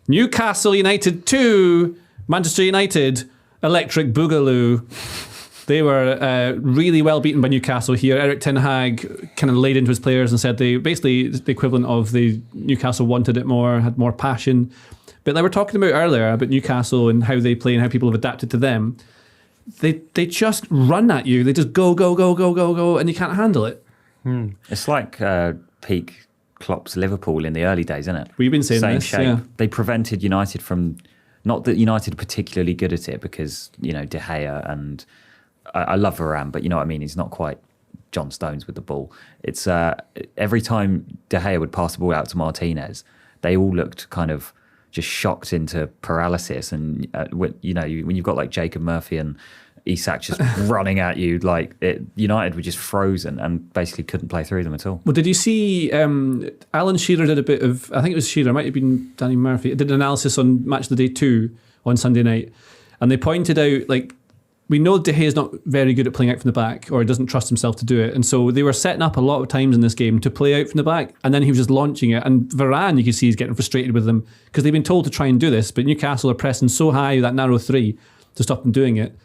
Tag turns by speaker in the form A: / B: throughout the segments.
A: Newcastle United 2, Manchester United, electric boogaloo. They were really well beaten by Newcastle here. Erik Ten Hag kind of laid into his players and said they basically the equivalent of the Newcastle wanted it more, had more passion. But like we're talking about earlier about Newcastle and how they play and how people have adapted to them, they just run at you. They just go, and you can't handle it.
B: It's like peak Klopp's Liverpool in the early days, isn't it?
A: We've been saying
B: Same
A: this.
B: shape.
A: Yeah.
B: They prevented United from, not that United are particularly good at it because, De Gea and I love Varane, but you know what I mean? He's not quite John Stones with the ball. It's every time De Gea would pass the ball out to Martinez, they all looked kind of just shocked into paralysis. And, when you've got like Jacob Murphy and Isak just running at you, United were just frozen and basically couldn't play through them at all.
A: Well, did you see Alan Shearer did a bit of, I think it was Shearer, might have been Danny Murphy, did an analysis on Match of the Day 2 on Sunday night. And they pointed out, we know De Gea is not very good at playing out from the back or doesn't trust himself to do it. And so they were setting up a lot of times in this game to play out from the back. And then he was just launching it. And Varane, you can see, he's getting frustrated with them because they've been told to try and do this. But Newcastle are pressing so high, that narrow three, to stop them doing it.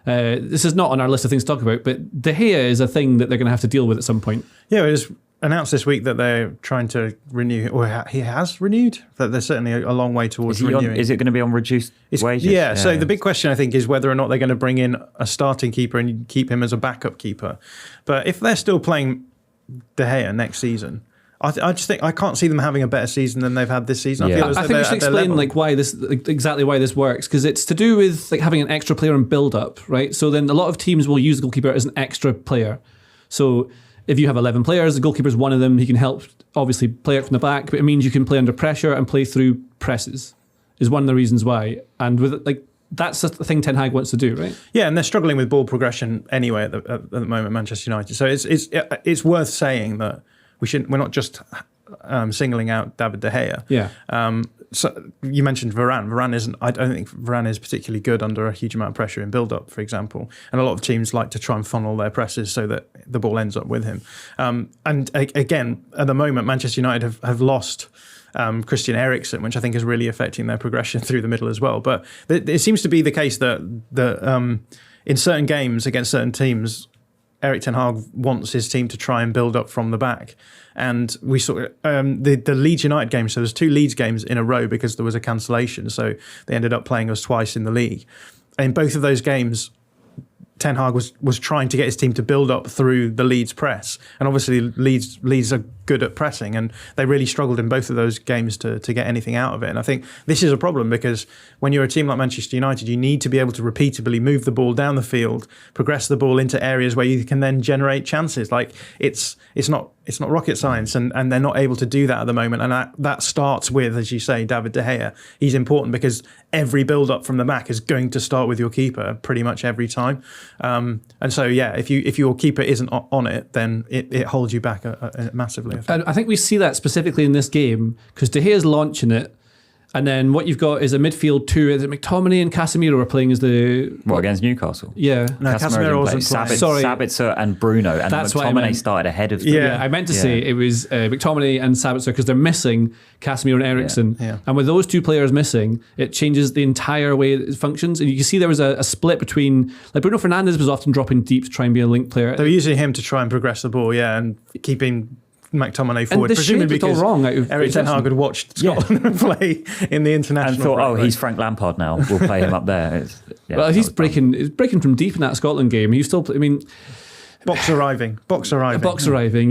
A: This is not on our list of things to talk about, but De Gea is a thing that they're going to have to deal with at some point.
C: Yeah, it was announced this week that they're trying to renew, or he has renewed, that they're certainly a long way towards renewing.
B: Is it going to be on reduced wages?
C: Yeah, so the big question, I think, is whether or not they're going to bring in a starting keeper and keep him as a backup keeper. But if they're still playing De Gea next season, I just think I can't see them having a better season than they've had this season.
A: I think we should explain why this exactly why this works, because it's to do with having an extra player and build up, right? So then a lot of teams will use the goalkeeper as an extra player. So if you have 11 players, the goalkeeper is one of them. He can help obviously play out from the back, but it means you can play under pressure and play through presses. Is one of the reasons why. And with that's the thing Ten Hag wants to do, right?
C: Yeah, and they're struggling with ball progression anyway at the moment, Manchester United. So it's worth saying that we're not just singling out David De Gea.
A: Yeah.
C: So you mentioned Varane. I don't think Varane is particularly good under a huge amount of pressure in build-up, for example. And a lot of teams like to try and funnel their presses so that the ball ends up with him. And again, at the moment, Manchester United have lost Christian Eriksen, which I think is really affecting their progression through the middle as well. But it seems to be the case that in certain games against certain teams, Erik Ten Hag wants his team to try and build up from the back. And we saw the Leeds United game. So there's 2 Leeds games in a row because there was a cancellation. So they ended up playing us twice in the league. In both of those games, Ten Hag was trying to get his team to build up through the Leeds press. And obviously Leeds are good at pressing, and they really struggled in both of those games to get anything out of it. And I think this is a problem because when you're a team like Manchester United, you need to be able to repeatably move the ball down the field, progress the ball into areas where you can then generate chances. It's not rocket science, and they're not able to do that at the moment. And that starts with, as you say, David De Gea. He's important because every build-up from the back is going to start with your keeper pretty much every time. And so, yeah, if your keeper isn't on it, then it holds you back massively.
A: And I think we see that specifically in this game because De Gea's launching it. And then what you've got is a midfield 2. Is it McTominay and Casemiro are playing as the...
B: What, against Newcastle?
A: Yeah.
C: No, Casemiro wasn't playing.
A: Sorry.
B: Sabitzer and Bruno. And
A: that's
B: McTominay started ahead of them.
A: Yeah, I meant to say it was McTominay and Sabitzer because they're missing Casemiro and Eriksen.
C: Yeah.
A: And with those 2 players missing, it changes the entire way it functions. And you can see there was a split between... Bruno Fernandes was often dropping deep to try and be a link player.
C: They were using him to try and progress the ball, and keeping McTominay forward,
A: presumably because
C: Erik Ten Hag had watched Scotland play in the international.
B: And thought, he's Frank Lampard now. We'll play him up there.
A: He's breaking from deep in that Scotland game. He's still,
C: Box arriving.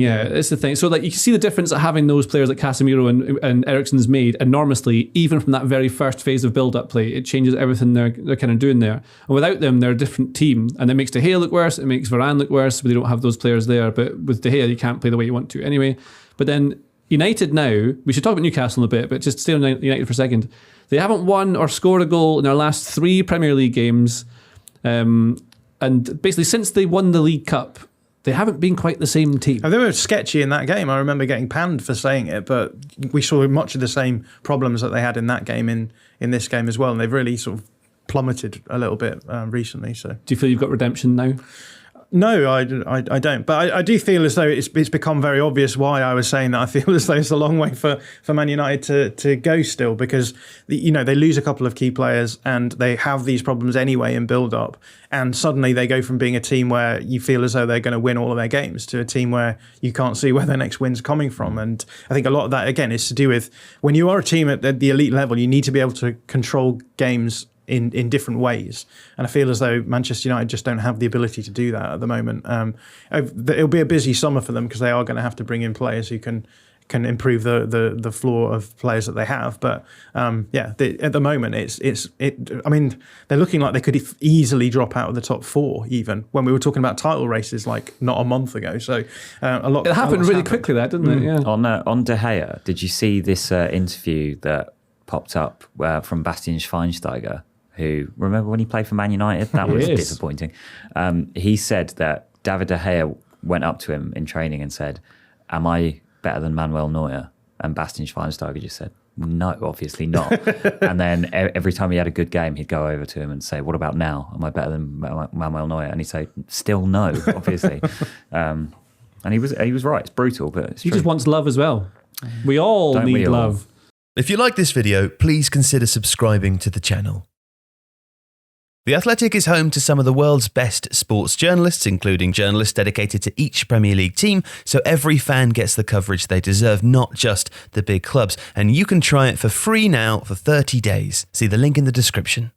A: Yeah, it's the thing. So you can see the difference that having those players like Casemiro and Eriksen's made enormously, even from that very first phase of build-up play. It changes everything they're kind of doing there. And without them, they're a different team. And it makes De Gea look worse. It makes Varane look worse, but they don't have those players there. But with De Gea, you can't play the way you want to anyway. But then United now, we should talk about Newcastle in a bit, but just stay on United for a second. They haven't won or scored a goal in their last 3 Premier League games. And basically, since they won the League Cup, they haven't been quite the same team.
C: They were sketchy in that game. I remember getting panned for saying it, but we saw much of the same problems that they had in that game in this game as well. And they've really sort of plummeted a little bit recently. So,
A: do you feel you've got redemption now?
C: No, I don't. But I do feel as though it's become very obvious why I was saying that. I feel as though it's a long way for Man United to go still, because they lose a couple of key players and they have these problems anyway in build-up. And suddenly they go from being a team where you feel as though they're going to win all of their games to a team where you can't see where their next win's coming from. And I think a lot of that, again, is to do with when you are a team at the elite level, you need to be able to control games in different ways, and I feel as though Manchester United just don't have the ability to do that at the moment. It'll be a busy summer for them because they are going to have to bring in players who can improve the floor of players that they have. But at the moment, I mean, they're looking like they could easily drop out of the top 4, even when we were talking about title races like not a month ago. So a lot.
A: It happened really quickly, that didn't it? Yeah.
B: On De Gea, did you see this interview that popped up from Bastian Schweinsteiger? Who, remember when he played for Man United? That was disappointing. He said that David De Gea went up to him in training and said, "Am I better than Manuel Neuer?" And Bastian Schweinsteiger just said, "No, obviously not." And then every time he had a good game, he'd go over to him and say, "What about now? Am I better than Manuel Neuer?" And he'd say, "Still no, obviously." And he was right. It's brutal, but it's
A: he
B: true.
A: just wants love as well. We all need love.
D: If you like this video, please consider subscribing to the channel. The Athletic is home to some of the world's best sports journalists, including journalists dedicated to each Premier League team, so every fan gets the coverage they deserve, not just the big clubs. And you can try it for free now for 30 days. See the link in the description.